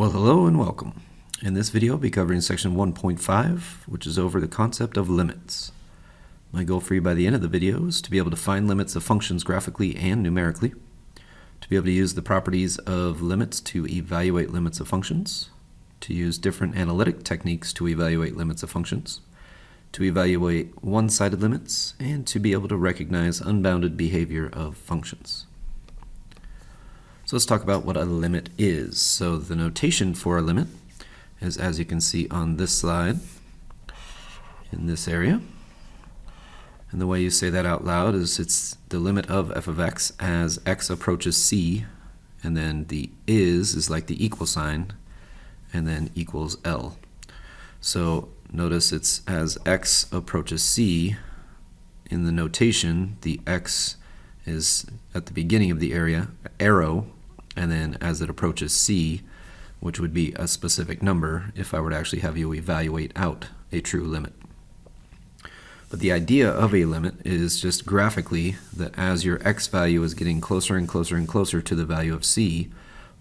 Well, hello and welcome. In this video, I'll be covering section 1.5, which is over the concept of limits. My goal for you by the end of the video is to be able to find limits of functions graphically and numerically, to be able to use the properties of limits to evaluate limits of functions, to use different analytic techniques to evaluate limits of functions, to evaluate one-sided limits, and to be able to recognize unbounded behavior of functions. So let's talk about what a limit is. So the notation for a limit is, as you can see on this slide, in this area. And the way you say that out loud is it's the limit of f of x as x approaches c, and then the is like the equal sign, and then equals L. So notice it's as x approaches c, in the notation, the x is at the beginning of the arrow, and then as it approaches c, which would be a specific number if I were to actually have you evaluate out a true limit. But the idea of a limit is just graphically that as your x value is getting closer and closer and closer to the value of c,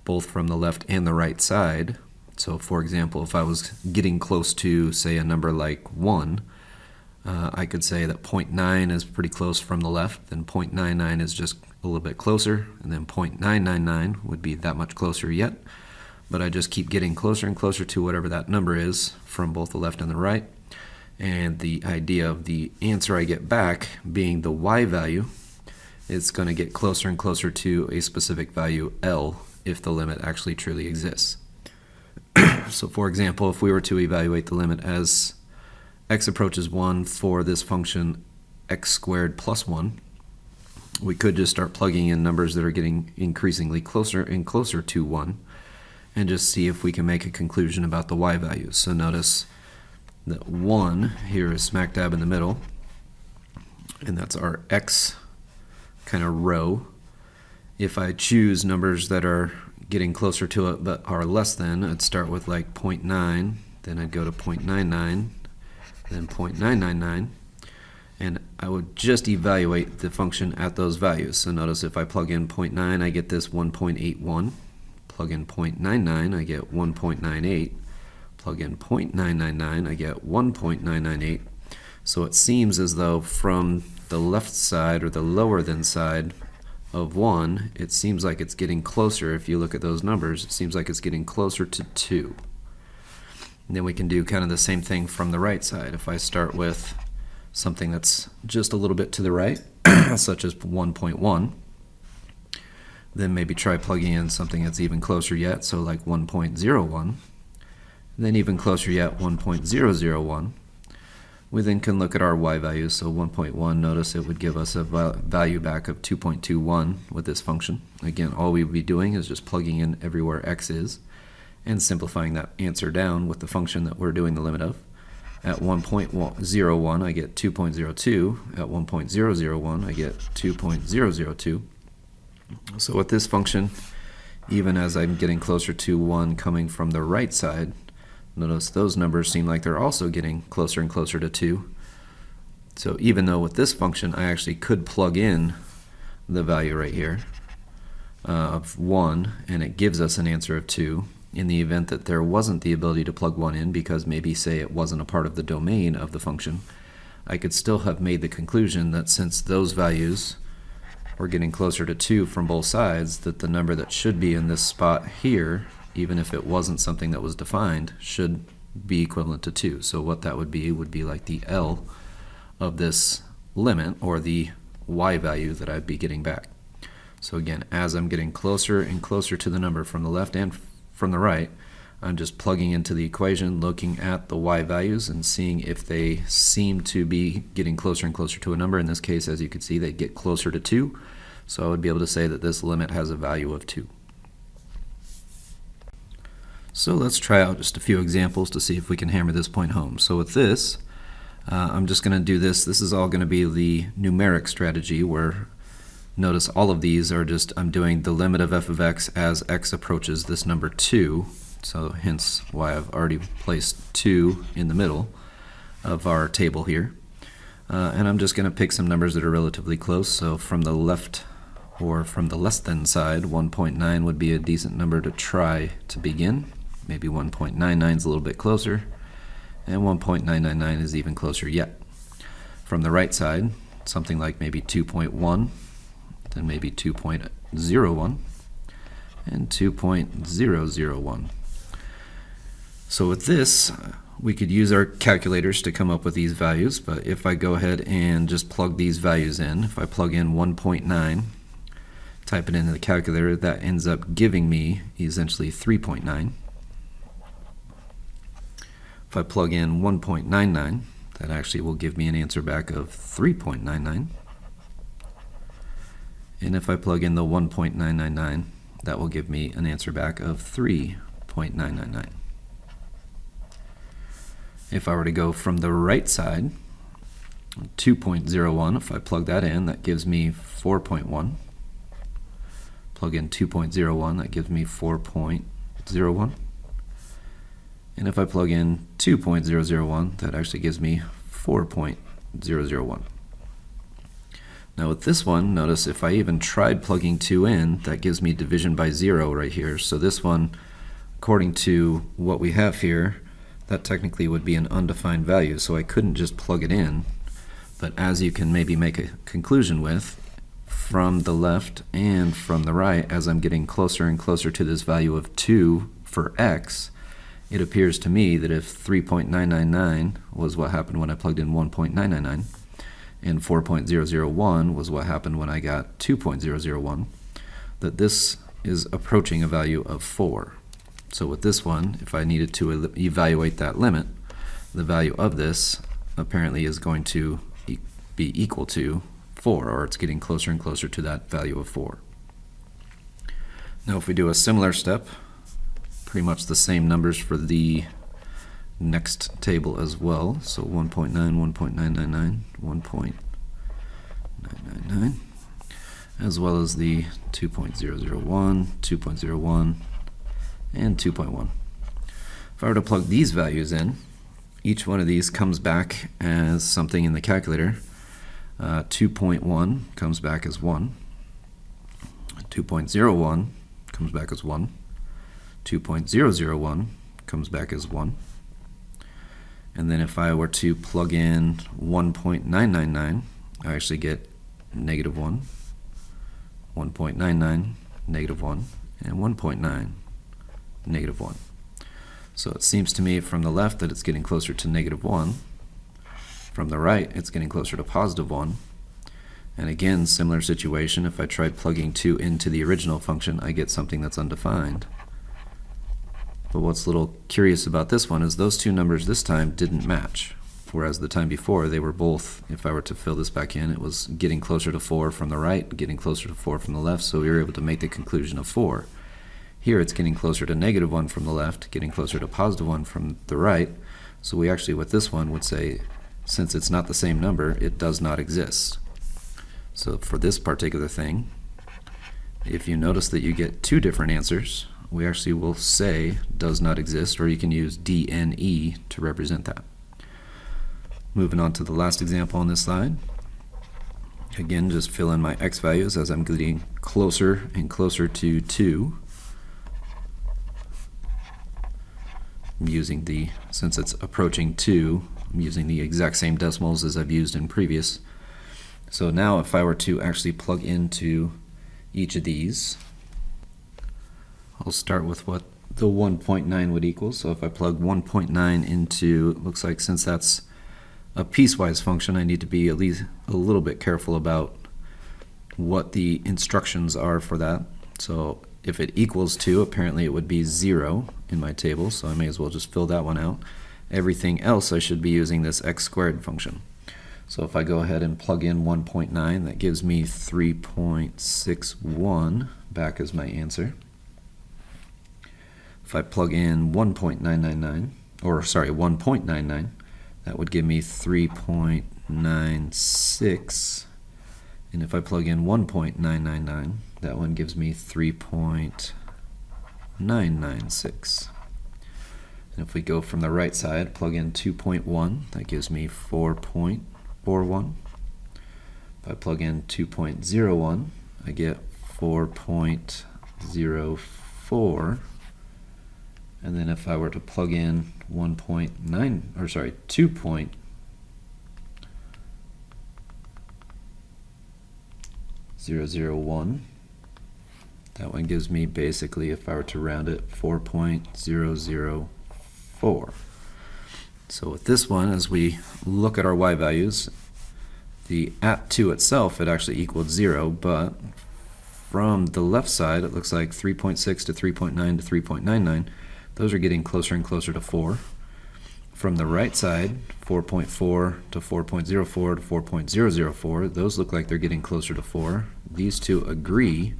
both from the left and the right side. So for example, if I was getting close to, say, a number like 1, I could say that 0.9 is pretty close from the left, then 0.99 is just a little bit closer, and then 0.999 would be that much closer yet. But I just keep getting closer and closer to whatever that number is from both the left and the right. And the idea of the answer I get back being the y value, it's going to get closer and closer to a specific value L if the limit actually truly exists. So for example, if we were to evaluate the limit as x approaches 1 for this function x squared plus 1, we could just start plugging in numbers that are getting increasingly closer and closer to 1 and just see if we can make a conclusion about the y values. So notice that 1 here is smack dab in the middle, and that's our x kind of row. If I choose numbers that are getting closer to it but are less than, I'd start with like 0.9, then I'd go to 0.99, then 0.999, and I would just evaluate the function at those values. So notice if I plug in 0.9, I get this 1.81. Plug in 0.99, I get 1.98. Plug in 0.999, I get 1.998. So it seems as though from the left side, or the lower than side of 1, it seems like it's getting closer. If you look at those numbers, it seems like it's getting closer to 2. And then we can do kind of the same thing from the right side. If I start with something that's just a little bit to the right, such as 1.1, then maybe try plugging in something that's even closer yet, so like 1.01, and then even closer yet, 1.001. We then can look at our y values. So 1.1, notice it would give us a value back of 2.21 with this function. Again, all we would be doing is just plugging in everywhere x is and simplifying that answer down with the function that we're doing the limit of. At 1.01, I get 2.02. At 1.001, I get 2.002. So with this function, even as I'm getting closer to 1 coming from the right side, notice those numbers seem like they're also getting closer and closer to 2. So even though with this function I actually could plug in the value right here of 1, and it gives us an answer of 2, in the event that there wasn't the ability to plug 1 in because maybe, say, it wasn't a part of the domain of the function, I could still have made the conclusion that since those values were getting closer to 2 from both sides, that the number that should be in this spot here, even if it wasn't something that was defined, should be equivalent to 2. So what that would be like the L of this limit, or the y value that I'd be getting back. So again, as I'm getting closer and closer to the number from the left and from the right, I'm just plugging into the equation, looking at the y values and seeing if they seem to be getting closer and closer to a number. In this case, as you can see, they get closer to 2. So I would be able to say that this limit has a value of 2. So let's try out just a few examples to see if we can hammer this point home. So with this, I'm just going to do this. This is all going to be the numeric strategy, where notice all of these are just, I'm doing the limit of f of x as x approaches this number 2. So hence why I've already placed 2 in the middle of our table here. And I'm just going to pick some numbers that are relatively close. So from the left or from the less than side, 1.9 would be a decent number to try to begin. Maybe 1.99 is a little bit closer, and 1.999 is even closer yet. From the right side, something like maybe 2.1, then maybe 2.01, and 2.001. So with this, we could use our calculators to come up with these values, but if I go ahead and just plug these values in, if I plug in 1.9, type it into the calculator, that ends up giving me essentially 3.9. If I plug in 1.99, that actually will give me an answer back of 3.99. And if I plug in the 1.999, that will give me an answer back of 3.999. If I were to go from the right side, 2.01, if I plug that in, that gives me 4.1. Plug in 2.01, that gives me 4.01. And if I plug in 2.001, that actually gives me 4.001. Now with this one, notice if I even tried plugging 2 in, that gives me division by 0 right here. So this one, according to what we have here, that technically would be an undefined value, so I couldn't just plug it in. But as you can maybe make a conclusion with, from the left and from the right, as I'm getting closer and closer to this value of 2 for x, it appears to me that if 3.999 was what happened when I plugged in 1.999, and 4.001 was what happened when I got 2.001, that this is approaching a value of 4. So with this one, if I needed to evaluate that limit, the value of this apparently is going to be equal to 4, or it's getting closer and closer to that value of 4. Now if we do a similar step, pretty much the same numbers for the next table as well. So 1.9, 1.999, 1.999, as well as the 2.001, 2.01, and 2.1. If I were to plug these values in, each one of these comes back as something in the calculator. 2.1 comes back as 1. 2.01 comes back as 1. 2.001 comes back as 1. And then if I were to plug in 1.999, I actually get negative 1, 1.99, negative 1, and 1.9, negative 1. So it seems to me from the left that it's getting closer to negative 1. From the right, it's getting closer to positive 1. And again, similar situation, if I tried plugging 2 into the original function, I get something that's undefined. But what's a little curious about this one is those two numbers this time didn't match, whereas the time before they were both, if I were to fill this back in, it was getting closer to 4 from the right, getting closer to 4 from the left, so we were able to make the conclusion of 4. Here it's getting closer to negative 1 from the left, getting closer to positive 1 from the right, so we actually with this one would say, since it's not the same number, it does not exist. So for this particular thing, if you notice that you get two different answers, we actually will say does not exist, or you can use DNE to represent that. Moving on to the last example on this slide. Again, just fill in my x values as I'm getting closer and closer to 2. I'm using the, since it's approaching 2, I'm using the exact same decimals as I've used in previous. So now if I were to actually plug into each of these, I'll start with what the 1.9 would equal. So if I plug 1.9 into, it looks like since that's a piecewise function, I need to be at least a little bit careful about what the instructions are for that. So if it equals 2, apparently it would be 0 in my table, so I may as well just fill that one out. Everything else I should be using this x squared function. So if I go ahead and plug in 1.9, that gives me 3.61 back as my answer. If I plug in 1.99, that would give me 3.96. And if I plug in 1.999, that one gives me 3.996. And if we go from the right side, plug in 2.1, that gives me 4.41. If I plug in 2.01, I get 4.04. And then if I were to plug in 2.001, that one gives me basically, if I were to round it, 4.004. So with this one, as we look at our y values, the at 2 itself, it actually equaled 0, but from the left side, it looks like 3.6 to 3.9 to 3.99. Those are getting closer and closer to 4. From the right side, 4.4 to 4.04 to 4.004, those look like they're getting closer to 4. These two agree,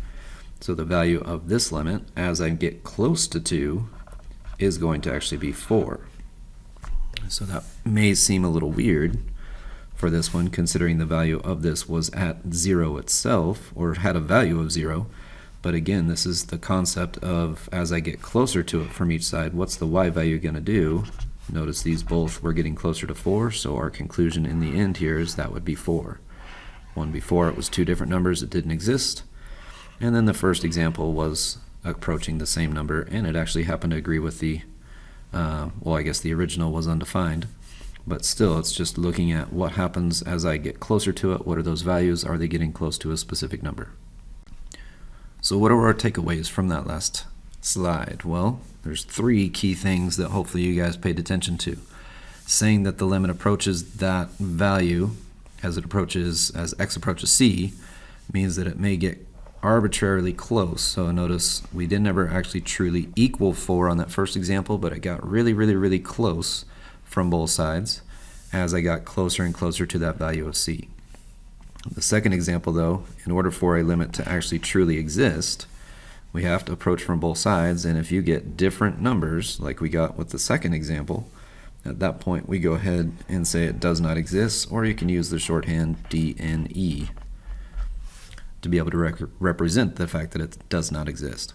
so the value of this limit, as I get close to 2, is going to actually be 4. So that may seem a little weird for this one, considering the value of this was at 0 itself, or had a value of 0. But again, this is the concept of, as I get closer to it from each side, what's the y value going to do? Notice these both were getting closer to 4, so our conclusion in the end here is that would be 4. One before, it was two different numbers that didn't exist. And then the first example was approaching the same number, and it actually happened to agree with the, well, I guess the original was undefined. But still, it's just looking at what happens as I get closer to it. What are those values? Are they getting close to a specific number? So what are our takeaways from that last slide? Well, there's three key things that hopefully you guys paid attention to. Saying that the limit approaches that value as x approaches c means that it may get arbitrarily close. So notice we didn't ever actually truly equal 4 on that first example, but it got really, really, really close from both sides as I got closer and closer to that value of c. The second example, though, in order for a limit to actually truly exist, we have to approach from both sides, and if you get different numbers, like we got with the second example, at that point we go ahead and say it does not exist, or you can use the shorthand DNE to be able to represent the fact that it does not exist.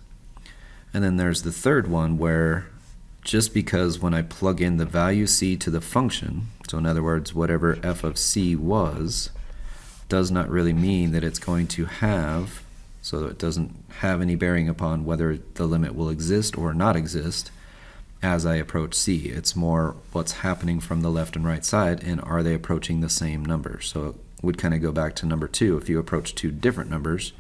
And then there's the third one, where just because when I plug in the value c to the function, so in other words, whatever f of c was, does not really mean that it's going to have, so it doesn't have any bearing upon whether the limit will exist or not exist as I approach c. It's more what's happening from the left and right side, and are they approaching the same number. So it would kind of go back to number 2. If you approach two different numbers,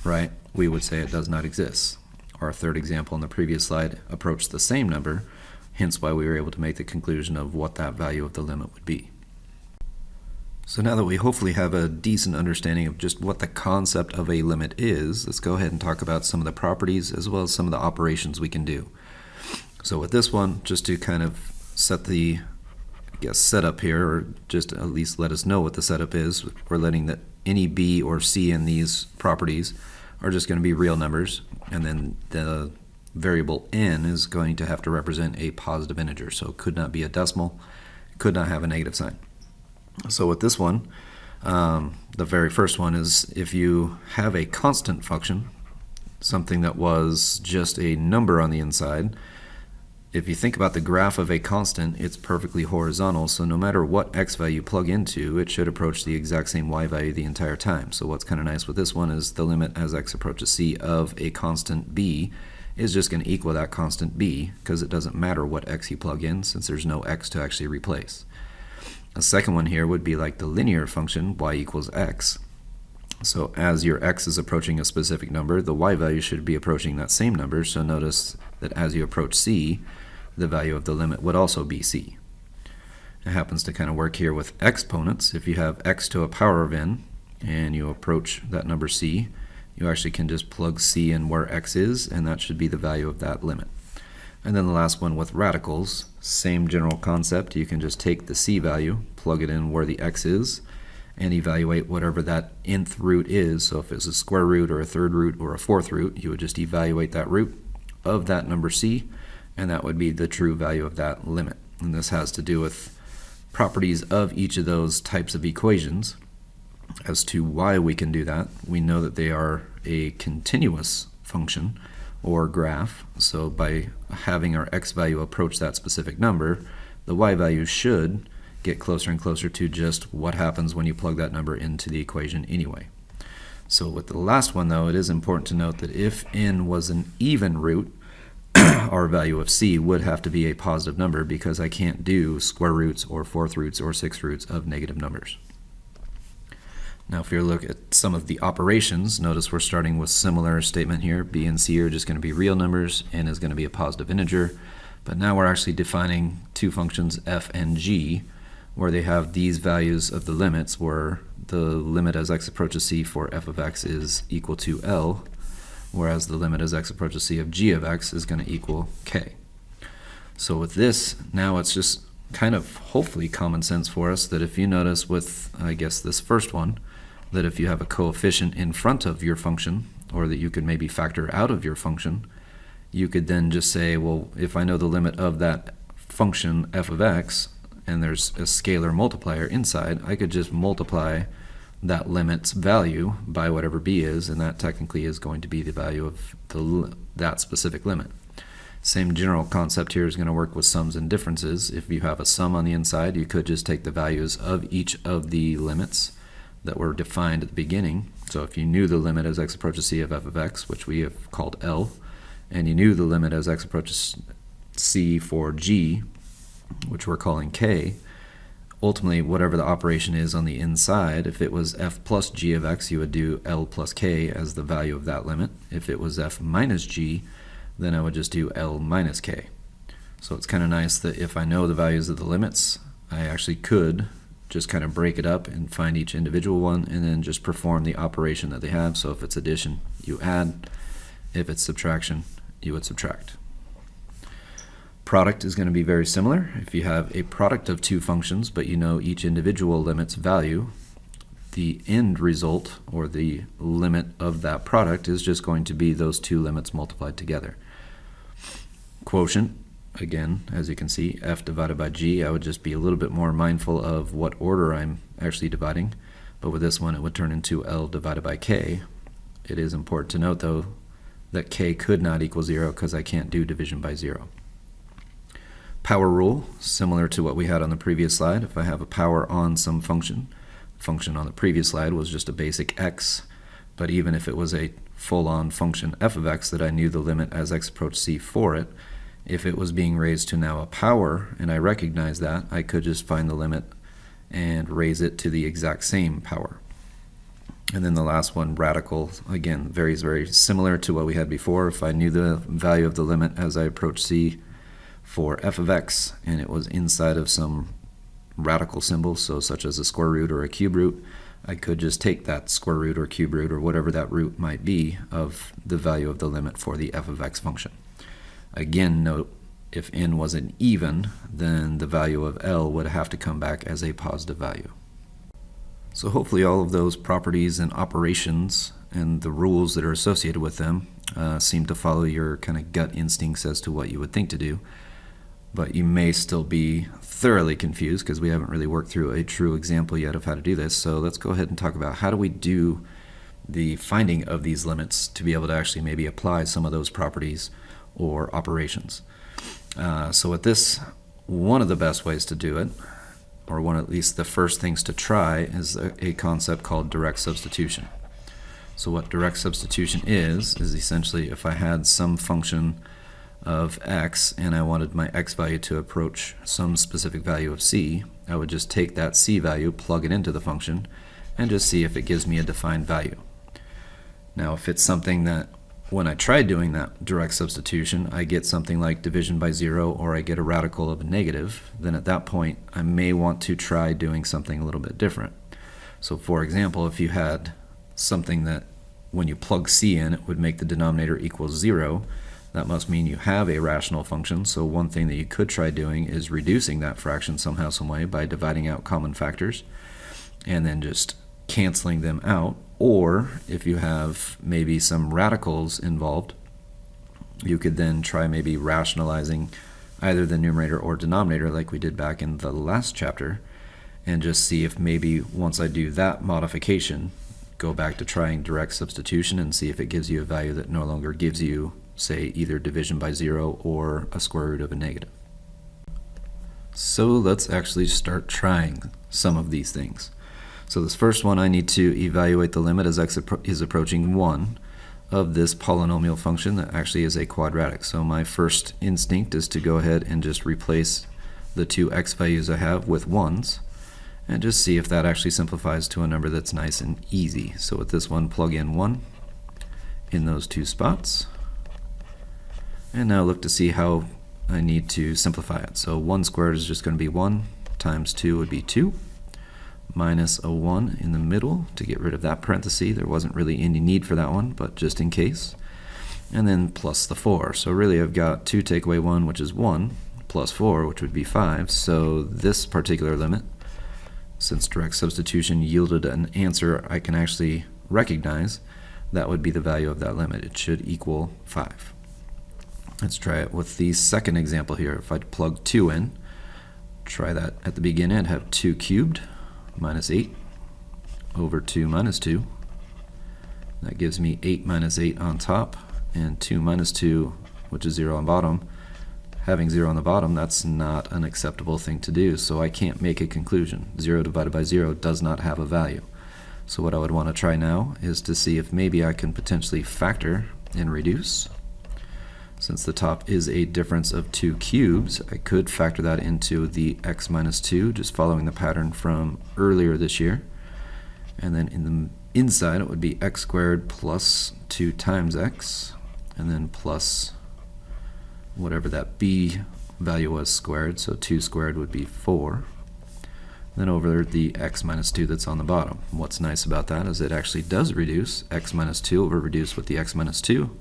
right, we would say it does not exist. Our third example in the previous slide approached the same number, hence why we were able to make the conclusion of what that value of the limit would be. So now that we hopefully have a decent understanding of just what the concept of a limit is, let's go ahead and talk about some of the properties as well as some of the operations we can do. So with this one, just to kind of set the setup here, or just at least let us know what the setup is, we're letting that any b or c in these properties are just going to be real numbers, and then the variable n is going to have to represent a positive integer, so it could not be a decimal, it could not have a negative sign. So with this one, the very first one is if you have a constant function, something that was just a number on the inside, if you think about the graph of a constant, it's perfectly horizontal, so no matter what x value you plug into, it should approach the exact same y value the entire time. So what's kind of nice with this one is the limit as x approaches c of a constant b is just going to equal that constant b, because it doesn't matter what x you plug in since there's no x to actually replace. A second one here would be like the linear function, y equals x. So as your x is approaching a specific number, the y value should be approaching that same number. So notice that as you approach c, the value of the limit would also be c. It happens to kind of work here with exponents. If you have x to a power of n and you approach that number c, you actually can just plug c in where x is, and that should be the value of that limit. And then the last one with radicals, same general concept. You can just take the c value, plug it in where the x is, and evaluate whatever that nth root is. So if it's a square root or a third root or a fourth root, you would just evaluate that root of that number c, and that would be the true value of that limit. And this has to do with properties of each of those types of equations. As to why we can do that, we know that they are a continuous function or graph, so by having our x value approach that specific number, the y value should get closer and closer to just what happens when you plug that number into the equation anyway. So with the last one though, it is important to note that if n was an even root, our value of c would have to be a positive number because I can't do square roots or fourth roots or sixth roots of negative numbers. Now if you look at some of the operations, notice we're starting with similar statement here. B and c are just going to be real numbers, n is going to be a positive integer. But now we're actually defining two functions f and g, where they have these values of the limits, where the limit as x approaches c for f of x is equal to L, whereas the limit as x approaches c of g of x is going to equal k. So with this, now it's just kind of hopefully common sense for us that if you notice with, I guess, this first one, that if you have a coefficient in front of your function, or that you could maybe factor out of your function, you could then just say, well, if I know the limit of that function f of x, and there's a scalar multiplier inside, I could just multiply that limit's value by whatever b is, and that technically is going to be the value of that specific limit. Same general concept here is going to work with sums and differences. If you have a sum on the inside, you could just take the values of each of the limits that were defined at the beginning. So if you knew the limit as x approaches c of f of x, which we have called L, and you knew the limit as x approaches c for g, which we're calling k, ultimately whatever the operation is on the inside, if it was f plus g of x, you would do L plus k as the value of that limit. If it was f minus g, then I would just do L minus k. So it's kind of nice that if I know the values of the limits, I actually could just kind of break it up and find each individual one and then just perform the operation that they have. So if it's addition, you add. If it's subtraction, you would subtract. Product is going to be very similar. If you have a product of two functions, but you know each individual limit's value, the end result, or the limit of that product, is just going to be those two limits multiplied together. Quotient, again, as you can see, f divided by g, I would just be a little bit more mindful of what order I'm actually dividing, but with this one it would turn into L divided by k. It is important to note, though, that k could not equal 0 because I can't do division by 0. Power rule, similar to what we had on the previous slide. If I have a power on some function on the previous slide was just a basic x, but even if it was a full-on function f of x that I knew the limit as x approached c for it, if it was being raised to now a power and I recognize that, I could just find the limit and raise it to the exact same power. And then the last one, radical, again, very similar to what we had before. If I knew the value of the limit as I approach c for f of x and it was inside of some radical symbol, so such as a square root or a cube root, I could just take that square root or cube root or whatever that root might be of the value of the limit for the f of x function. Again, note, if n wasn't even, then the value of L would have to come back as a positive value. So hopefully all of those properties and operations and the rules that are associated with them seem to follow your kind of gut instincts as to what you would think to do. But you may still be thoroughly confused because we haven't really worked through a true example yet of how to do this. So let's go ahead and talk about how do we do the finding of these limits to be able to actually maybe apply some of those properties or operations. So with this, one of the best ways to do it, or one at least the first things to try, is a concept called direct substitution. So what direct substitution is essentially if I had some function of x and I wanted my x value to approach some specific value of c, I would just take that c value, plug it into the function, and just see if it gives me a defined value. Now if it's something that when I try doing that direct substitution I get something like division by 0 or I get a radical of a negative, then at that point I may want to try doing something a little bit different. So for example, if you had something that when you plug c in it would make the denominator equal 0, that must mean you have a rational function. So one thing that you could try doing is reducing that fraction somehow, some way by dividing out common factors and then just canceling them out. Or if you have maybe some radicals involved, you could then try maybe rationalizing either the numerator or denominator like we did back in the last chapter, and just see if maybe once I do that modification, go back to trying direct substitution and see if it gives you a value that no longer gives you, say, either division by 0 or a square root of a negative. So let's actually start trying some of these things. So this first one, I need to evaluate the limit as x is approaching 1 of this polynomial function that actually is a quadratic. So my first instinct is to go ahead and just replace the two x values I have with 1s and just see if that actually simplifies to a number that's nice and easy. So with this one, plug in 1 in those two spots. And now look to see how I need to simplify it. So 1 squared is just going to be 1 times 2 would be 2 minus a 1 in the middle to get rid of that parenthesis. There wasn't really any need for that one, but just in case. And then plus the 4. So really I've got 2 take away 1, which is 1, plus 4, which would be 5. So this particular limit, since direct substitution yielded an answer I can actually recognize, that would be the value of that limit. It should equal 5. Let's try it with the second example here. If I plug 2 in, try that at the beginning, I'd have 2 cubed minus 8 over 2 minus 2. That gives me 8 minus 8 on top, and 2 minus 2, which is 0 on bottom. Having 0 on the bottom, that's not an acceptable thing to do, so I can't make a conclusion. 0 divided by 0 does not have a value. So what I would want to try now is to see if maybe I can potentially factor and reduce. Since the top is a difference of 2 cubes, I could factor that into the x minus 2, just following the pattern from earlier this year. And then in the inside, it would be x squared plus 2 times x, and then plus whatever that b value was squared, so 2 squared would be 4. Then over the x minus 2 that's on the bottom. What's nice about that is it actually does reduce. X minus 2 will reduce with the x minus 2.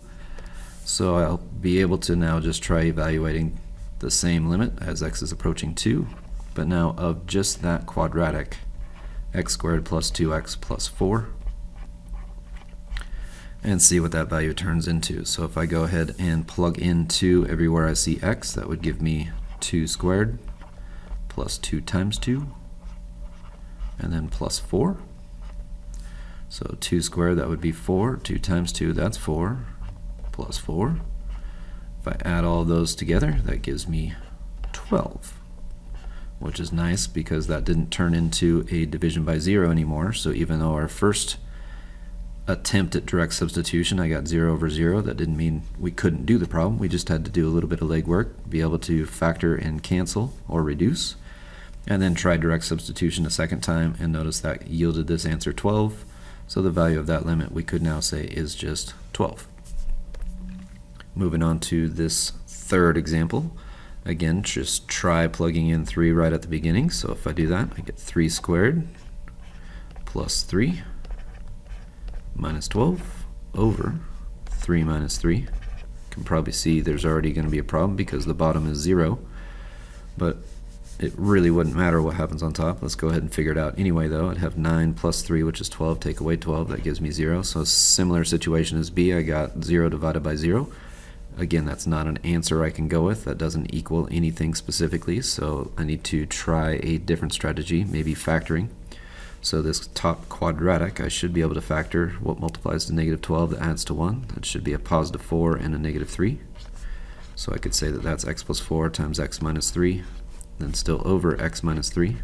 So I'll be able to now just try evaluating the same limit as x is approaching 2, but now of just that quadratic, x squared plus 2x plus 4, and see what that value turns into. So if I go ahead and plug in 2 everywhere I see x, that would give me 2 squared plus 2 times 2, and then plus 4. So 2 squared, that would be 4. 2 times 2, that's 4. Plus 4. If I add all of those together, that gives me 12, which is nice because that didn't turn into a division by 0 anymore. So even though our first attempt at direct substitution, I got 0 over 0, that didn't mean we couldn't do the problem. We just had to do a little bit of legwork, be able to factor and cancel or reduce, and then try direct substitution a second time, and notice that yielded this answer 12. So the value of that limit we could now say is just 12. Moving on to this third example, again, just try plugging in 3 right at the beginning. So if I do that, I get 3 squared plus 3 minus 12 over 3 minus 3. You can probably see there's already going to be a problem because the bottom is 0, but it really wouldn't matter what happens on top. Let's go ahead and figure it out anyway, though. I'd have 9 plus 3, which is 12. Take away 12, that gives me 0. So similar situation as b, I got 0 divided by 0. Again, that's not an answer I can go with. That doesn't equal anything specifically, so I need to try a different strategy, maybe factoring. So this top quadratic, I should be able to factor what multiplies to negative 12 that adds to 1. That should be a positive 4 and a negative 3. So I could say that that's x plus 4 times x minus 3, then still over x minus 3.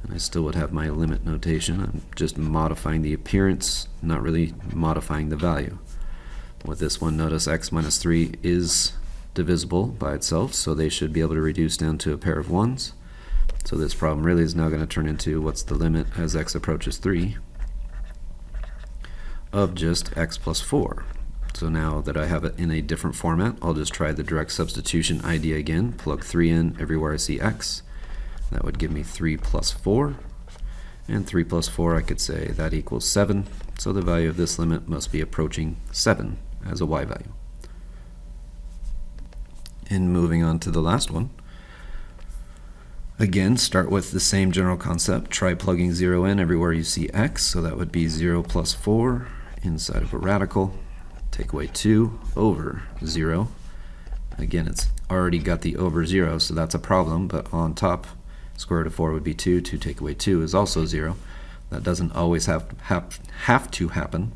And I still would have my limit notation. I'm just modifying the appearance, not really modifying the value. With this one, notice x minus 3 is divisible by itself, so they should be able to reduce down to a pair of 1s. So this problem really is now going to turn into what's the limit as x approaches 3 of just x plus 4. So now that I have it in a different format, I'll just try the direct substitution idea again. Plug 3 in everywhere I see x. That would give me 3 plus 4. And 3 plus 4, I could say that equals 7. So the value of this limit must be approaching 7 as a y value. And moving on to the last one. Again, start with the same general concept. Try plugging 0 in everywhere you see x. So that would be 0 plus 4 inside of a radical. Take away 2 over 0. Again, it's already got the over 0, so that's a problem, but on top, square root of 4 would be 2. 2 take away 2 is also 0. That doesn't always have to happen.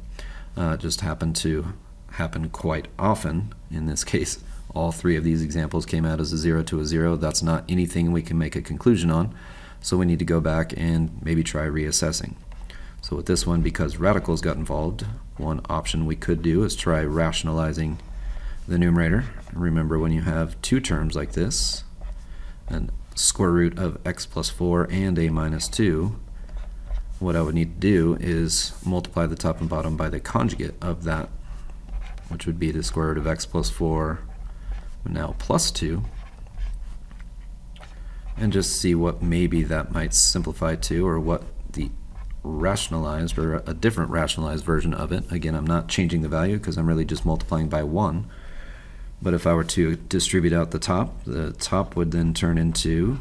Just happen to happen quite often. In this case, all 3 of these examples came out as a 0 to a 0. That's not anything we can make a conclusion on, so we need to go back and maybe try reassessing. So with this one, because radicals got involved, one option we could do is try rationalizing the numerator. Remember, when you have two terms like this, and square root of x plus 4 and a minus 2, what I would need to do is multiply the top and bottom by the conjugate of that, which would be the square root of x plus 4, now plus 2, and just see what maybe that might simplify to, or what the rationalized, or a different rationalized version of it. Again, I'm not changing the value because I'm really just multiplying by 1. But if I were to distribute out the top would then turn into,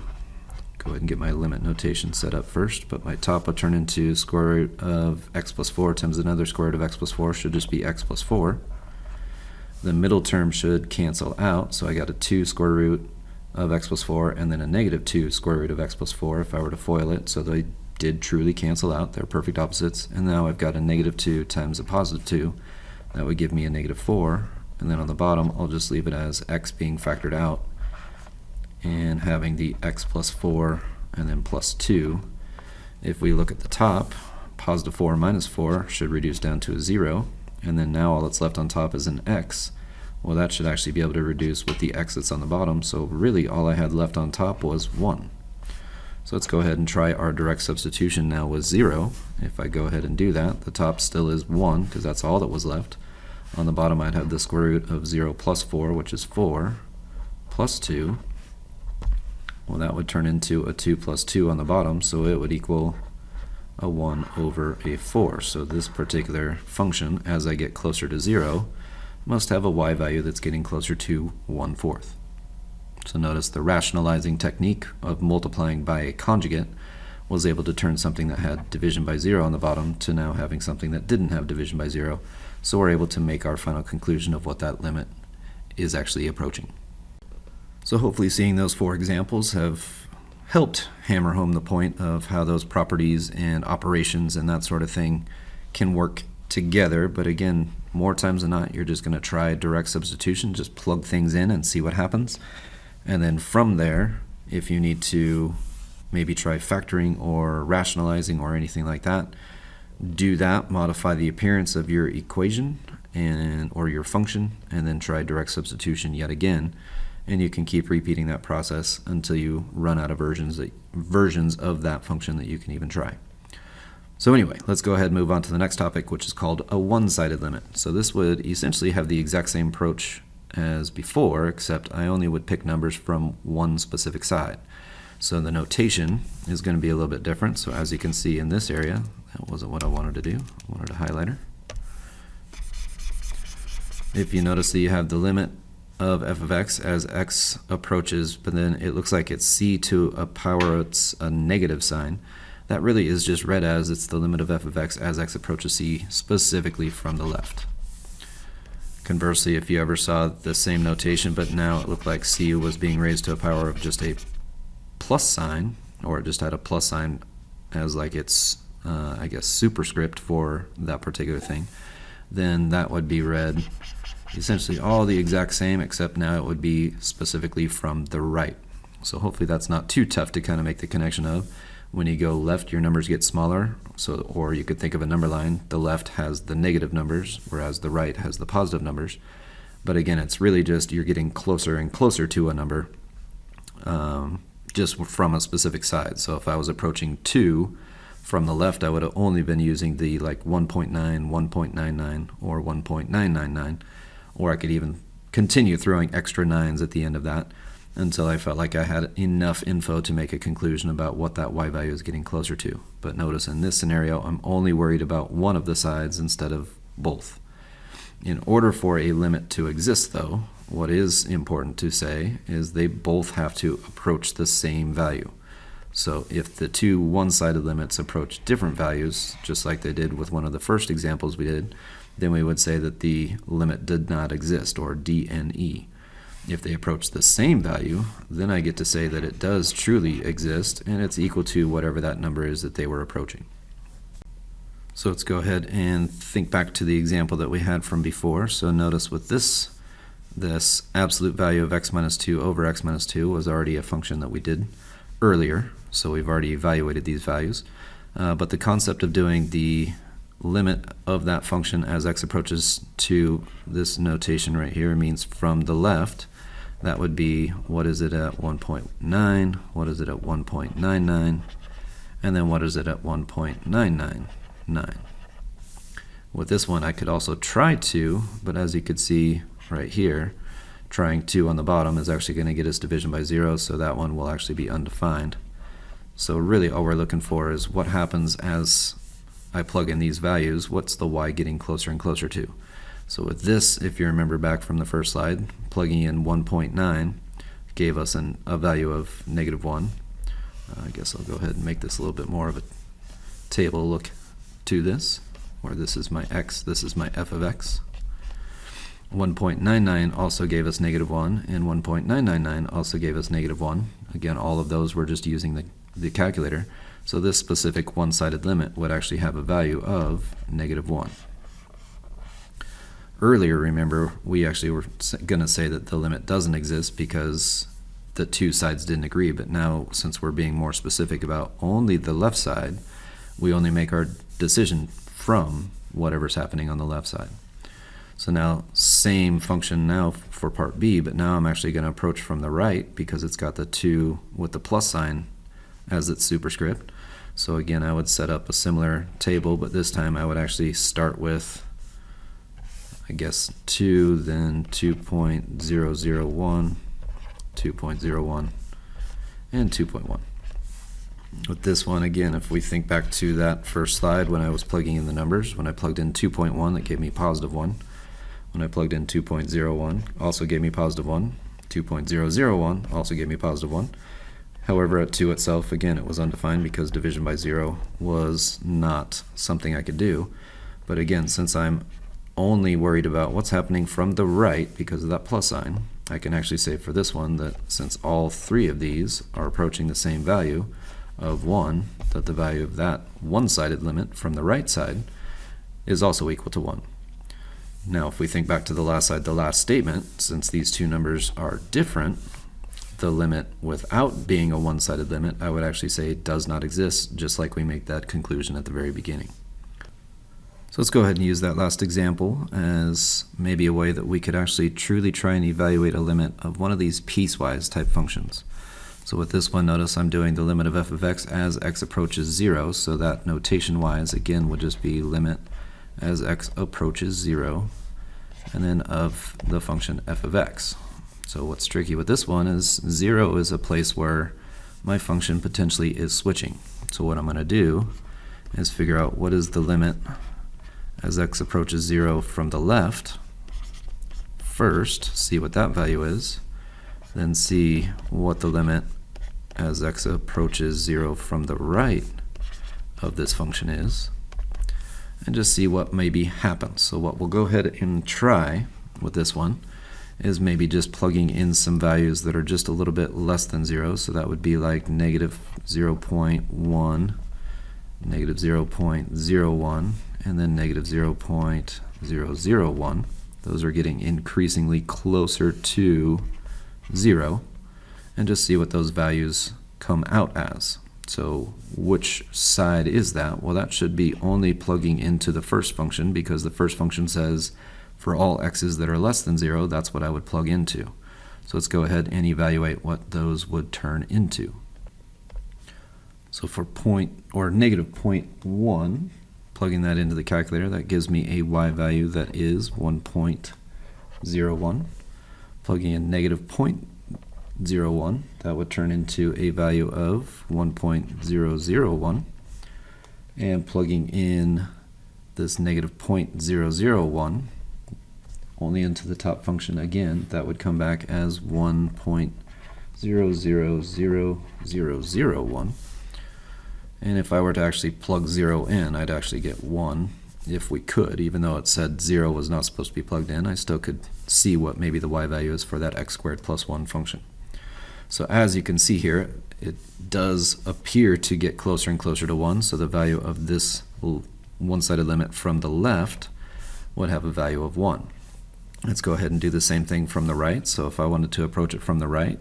go ahead and get my limit notation set up first, but my top would turn into square root of x plus 4 times another square root of x plus 4 should just be x plus 4. The middle term should cancel out, so I got a 2 square root of x plus 4 and then a negative 2 square root of x plus 4 if I were to FOIL it, so they did truly cancel out. They're perfect opposites. And now I've got a negative 2 times a positive 2. That would give me a negative 4. And then on the bottom, I'll just leave it as x being factored out and having the x plus 4 and then plus 2. If we look at the top, positive 4 minus 4 should reduce down to a 0. And then now all that's left on top is an x. Well, that should actually be able to reduce with the x that's on the bottom. So really all I had left on top was 1. So let's go ahead and try our direct substitution now with 0. If I go ahead and do that, the top still is 1 because that's all that was left. On the bottom I'd have the square root of 0 plus 4, which is 4, plus 2. Well, that would turn into a 2 plus 2 on the bottom, so it would equal a 1 over a 4. So this particular function, as I get closer to 0, must have a y value that's getting closer to 1/4. So notice the rationalizing technique of multiplying by a conjugate was able to turn something that had division by 0 on the bottom to now having something that didn't have division by 0. So we're able to make our final conclusion of what that limit is actually approaching. So hopefully seeing those 4 examples have helped hammer home the point of how those properties and operations and that sort of thing can work together. But again, more times than not, you're just going to try direct substitution, just plug things in and see what happens. And then from there, if you need to maybe try factoring or rationalizing or anything like that, do that, modify the appearance of your equation or your function, and then try direct substitution yet again. And you can keep repeating that process until you run out of versions of that function that you can even try. So anyway, let's go ahead and move on to the next topic, which is called a one-sided limit. So this would essentially have the exact same approach as before, except I only would pick numbers from one specific side. So the notation is going to be a little bit different. So as you can see in this area, that wasn't what I wanted to do. I wanted a highlighter. If you notice that you have the limit of f of x as x approaches, but then it looks like it's c to a power, it's a negative sign. That really is just read as it's the limit of f of x as x approaches c, specifically from the left. Conversely, if you ever saw the same notation, but now it looked like c was being raised to a power of just a plus sign, or it just had a plus sign as like its, I guess, superscript for that particular thing, then that would be read essentially all the exact same, except now it would be specifically from the right. So hopefully that's not too tough to kind of make the connection of. When you go left, your numbers get smaller, or you could think of a number line. The left has the negative numbers, whereas the right has the positive numbers. But again, it's really just you're getting closer and closer to a number just from a specific side. So if I was approaching 2 from the left, I would have only been using the like 1.9, 1.99, or 1.999, or I could even continue throwing extra 9s at the end of that until I felt like I had enough info to make a conclusion about what that y value is getting closer to. But notice in this scenario, I'm only worried about one of the sides instead of both. In order for a limit to exist, though, what is important to say is they both have to approach the same value. So if the two one-sided limits approach different values, just like they did with one of the first examples we did, then we would say that the limit did not exist, or DNE. If they approach the same value, then I get to say that it does truly exist, and it's equal to whatever that number is that they were approaching. So let's go ahead and think back to the example that we had from before. So notice with this absolute value of x minus 2 over x minus 2 was already a function that we did earlier. So we've already evaluated these values. But the concept of doing the limit of that function as x approaches to this notation right here means from the left, that would be what is it at 1.9, what is it at 1.99, and then what is it at 1.999. With this one I could also try 2, but as you could see right here, trying 2 on the bottom is actually going to get us division by 0, so that one will actually be undefined. So really all we're looking for is what happens as I plug in these values, what's the y getting closer and closer to. So with this, if you remember back from the first slide, plugging in 1.9 gave us a value of -1. I guess I'll go ahead and make this a little bit more of a table look to this, where this is my x, this is my f of x. 1.99 also gave us -1, and 1.999 also gave us -1. Again, all of those were just using the calculator. So this specific one-sided limit would actually have a value of -1. Earlier, remember, we actually were going to say that the limit doesn't exist because the two sides didn't agree, but now since we're being more specific about only the left side, we only make our decision from whatever's happening on the left side. So now, same function now for part B, but now I'm actually going to approach from the right because it's got the 2 with the plus sign as its superscript. So again, I would set up a similar table, but this time I would actually start with, I guess, 2, then 2.001, 2.01, and 2.1. With this one, again, if we think back to that first slide when I was plugging in the numbers, when I plugged in 2.1, that gave me +1. When I plugged in 2.01, also gave me +1. 2.001 also gave me +1. However, at 2 itself, again, it was undefined because division by 0 was not something I could do. But again, since I'm only worried about what's happening from the right because of that plus sign, I can actually say for this one that since all 3 of these are approaching the same value of 1, that the value of that one-sided limit from the right side is also equal to 1. Now, if we think back to the last slide, the last statement, since these two numbers are different, the limit without being a one-sided limit, I would actually say it does not exist, just like we make that conclusion at the very beginning. So let's go ahead and use that last example as maybe a way that we could actually truly try and evaluate a limit of one of these piecewise type functions. So with this one, notice I'm doing the limit of f of x as x approaches 0, so that notation-wise, again, would just be limit as x approaches 0, and then of the function f of x. So what's tricky with this one is 0 is a place where my function potentially is switching. So what I'm going to do is figure out what is the limit as x approaches 0 from the left first, see what that value is, then see what the limit as x approaches 0 from the right of this function is, and just see what maybe happens. So what we'll go ahead and try with this one is maybe just plugging in some values that are just a little bit less than 0. So that would be like -0.1, -0.01, and then -0.001. Those are getting increasingly closer to 0, and just see what those values come out as. So which side is that? Well, that should be only plugging into the first function, because the first function says for all x's that are less than 0, that's what I would plug into. So let's go ahead and evaluate what those would turn into. So for -0.1, plugging that into the calculator, that gives me a y value that is 1.01. Plugging in -0.01, that would turn into a value of 1.001. And plugging in this -0.001 only into the top function again, that would come back as 1.000001. And if I were to actually plug 0 in, I'd actually get 1 if we could. Even though it said 0 was not supposed to be plugged in, I still could see what maybe the y value is for that x squared plus 1 function. So as you can see here, it does appear to get closer and closer to 1, so the value of this one-sided limit from the left would have a value of 1. Let's go ahead and do the same thing from the right. So if I wanted to approach it from the right,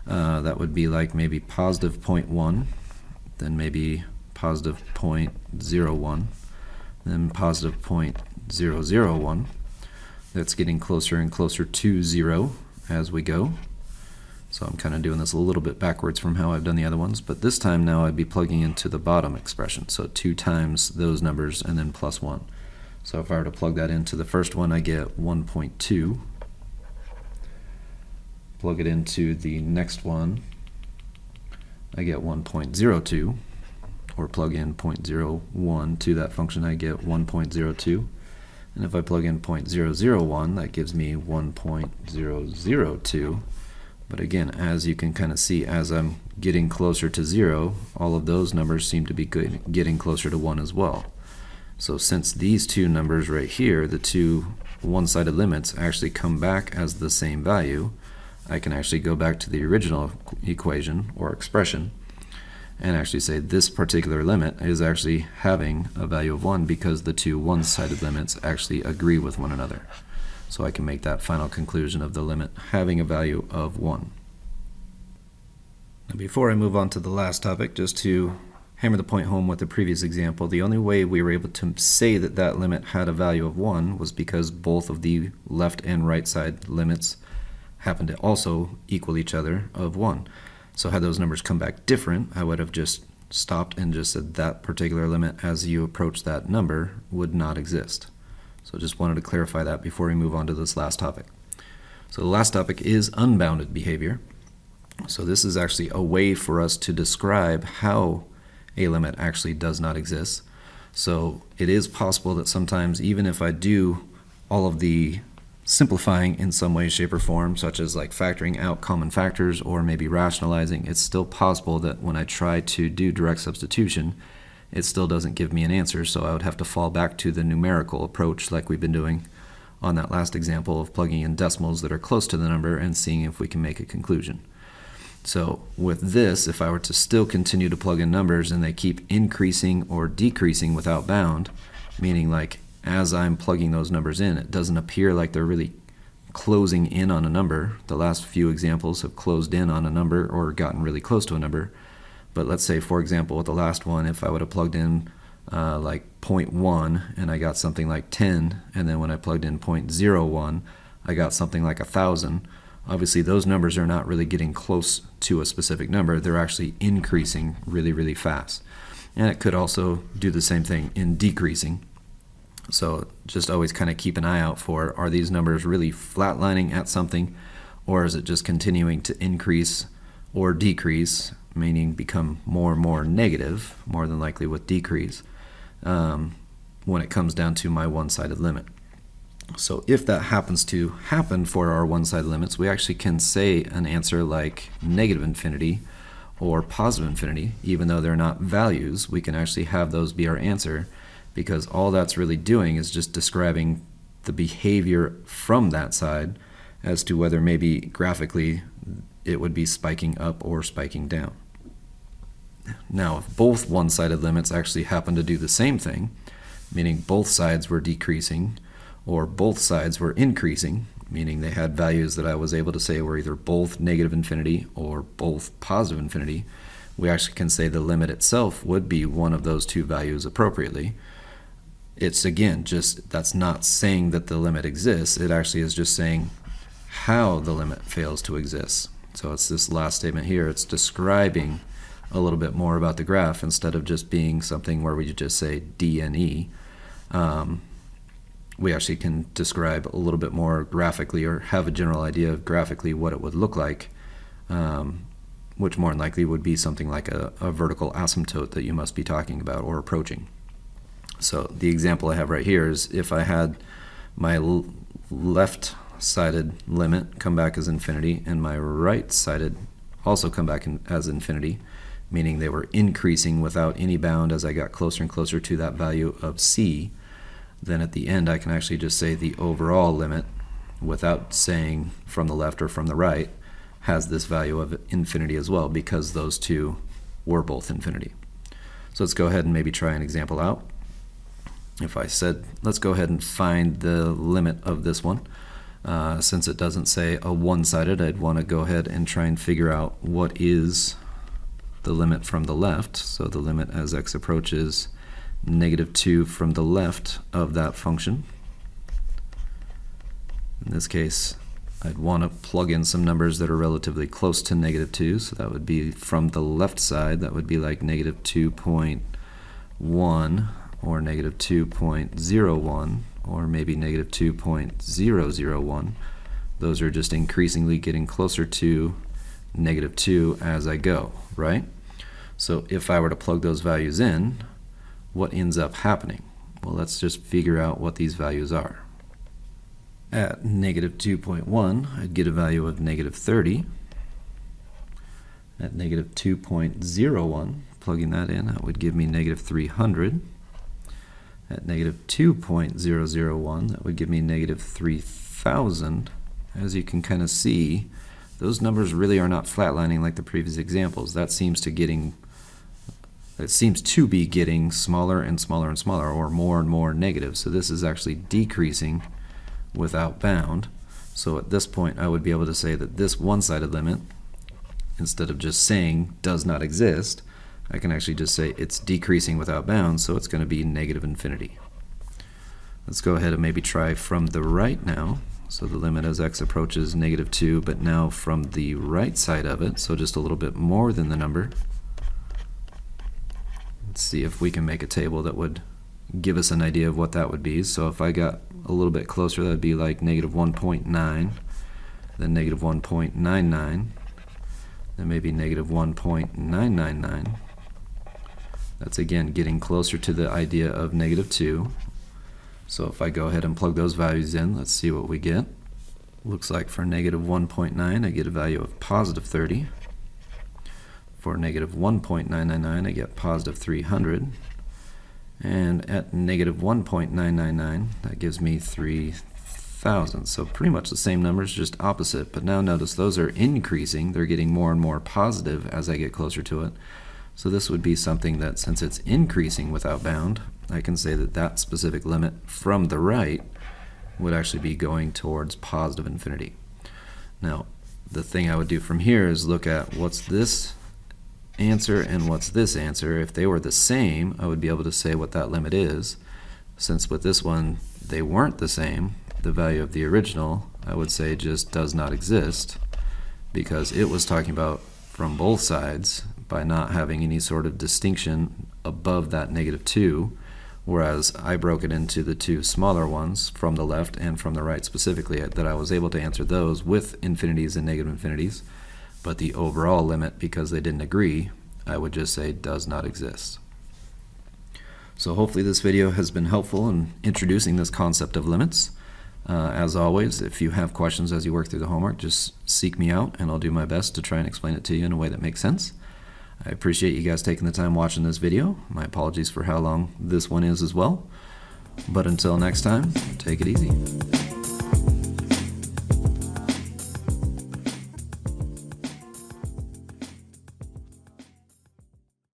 that would be like maybe +0.1, then maybe positive 0.01, then positive 0.001. That's getting closer and closer to 0 as we go. So I'm kind of doing this a little bit backwards from how I've done the other ones, but this time now I'd be plugging into the bottom expression, so 2 times those numbers and then plus 1. So if I were to plug that into the first one, I get 1.2. Plug it into the next one, I get 1.02, or plug in 0.01 to that function, I get 1.02. And if I plug in 0.001, that gives me 1.002. But again, as you can kind of see, as I'm getting closer to 0, all of those numbers seem to be getting closer to 1 as well. So since these two numbers right here, the two one-sided limits, actually come back as the same value, I can actually go back to the original equation or expression and actually say this particular limit is actually having a value of 1 because the two one-sided limits actually agree with one another. So I can make that final conclusion of the limit having a value of 1. Now before I move on to the last topic, just to hammer the point home with the previous example, the only way we were able to say that that limit had a value of 1 was because both of the left and right side limits happen to also equal each other of 1. So had those numbers come back different, I would have just stopped and just said that particular limit as you approach that number would not exist. So just wanted to clarify that before we move on to this last topic. So the last topic is unbounded behavior. So this is actually a way for us to describe how a limit actually does not exist. So it is possible that sometimes, even if I do all of the simplifying in some way, shape, or form, such as like factoring out common factors or maybe rationalizing, it's still possible that when I try to do direct substitution, it still doesn't give me an answer, so I would have to fall back to the numerical approach like we've been doing on that last example of plugging in decimals that are close to the number and seeing if we can make a conclusion. So with this, if I were to still continue to plug in numbers and they keep increasing or decreasing without bound, meaning like as I'm plugging those numbers in, it doesn't appear like they're really closing in on a number. The last few examples have closed in on a number or gotten really close to a number. But let's say, for example, with the last one, if I would have plugged in like 0.1 and I got something like 10, and then when I plugged in 0.01, I got something like 1,000. Obviously, those numbers are not really getting close to a specific number. They're actually increasing really, really fast. And it could also do the same thing in decreasing. So just always kind of keep an eye out for, are these numbers really flatlining at something, or is it just continuing to increase or decrease, meaning become more and more negative, more than likely with decrease, when it comes down to my one-sided limit. So if that happens to happen for our one-sided limits, we actually can say an answer like negative infinity or positive infinity. Even though they're not values, we can actually have those be our answer, because all that's really doing is just describing the behavior from that side as to whether maybe graphically it would be spiking up or spiking down. Now, if both one-sided limits actually happen to do the same thing, meaning both sides were decreasing or both sides were increasing, meaning they had values that I was able to say were either both negative infinity or both positive infinity, we actually can say the limit itself would be one of those two values appropriately. It's again just, that's not saying that the limit exists, it actually is just saying how the limit fails to exist. So it's this last statement here, it's describing a little bit more about the graph instead of just being something where we just say D and E. We actually can describe a little bit more graphically, or have a general idea of graphically what it would look like, which more than likely would be something like a vertical asymptote that you must be talking about or approaching. So the example I have right here is if I had my left-sided limit come back as infinity and my right-sided also come back as infinity, meaning they were increasing without any bound as I got closer and closer to that value of c, then at the end I can actually just say the overall limit, without saying from the left or from the right, has this value of infinity as well, because those two were both infinity. So let's go ahead and maybe try an example out. If I said, let's go ahead and find the limit of this one. Since it doesn't say a one-sided, I'd want to go ahead and try and figure out what is the limit from the left, so the limit as x approaches -2 from the left of that function. In this case, I'd want to plug in some numbers that are relatively close to -2, so that would be from the left side, that would be like -2.1 or -2.01 or maybe -2.001. Those are just increasingly getting closer to -2 as I go, right? So if I were to plug those values in, what ends up happening? Well, let's just figure out what these values are. At -2.1, I'd get a value of -30. At -2.01, plugging that in, that would give me -300. At -2.001, that would give me -3,000. As you can kind of see, those numbers really are not flatlining like the previous examples. It seems to be getting smaller and smaller and smaller, or more and more negative. So this is actually decreasing without bound. So at this point, I would be able to say that this one-sided limit, instead of just saying does not exist, I can actually just say it's decreasing without bounds, so it's going to be -infinity. Let's go ahead and maybe try from the right now. So the limit as x approaches -2, but now from the right side of it, so just a little bit more than the number. Let's see if we can make a table that would give us an idea of what that would be. So if I got a little bit closer, that would be like -1.9, then -1.99, then maybe -1.999. That's again getting closer to the idea of -2. So if I go ahead and plug those values in, let's see what we get. Looks like for -1.9, I get a value of +30. For -1.999, I get +300. And at -1.999, that gives me 3,000. So pretty much the same numbers, just opposite. But now notice those are increasing. They're getting more and more positive as I get closer to it. So this would be something that, since it's increasing without bound, I can say that that specific limit from the right would actually be going towards +infinity. Now, the thing I would do from here is look at what's this answer and what's this answer. If they were the same, I would be able to say what that limit is. Since with this one they weren't the same, the value of the original, I would say, just does not exist, because it was talking about from both sides by not having any sort of distinction above that -2, whereas I broke it into the two smaller ones from the left and from the right specifically, that I was able to answer those with infinities and negative infinities. But the overall limit, because they didn't agree, I would just say does not exist. So hopefully this video has been helpful in introducing this concept of limits. As always, if you have questions as you work through the homework, just seek me out and I'll do my best to try and explain it to you in a way that makes sense. I appreciate you guys taking the time watching this video. My apologies for how long this one is as well. But until next time, take it easy.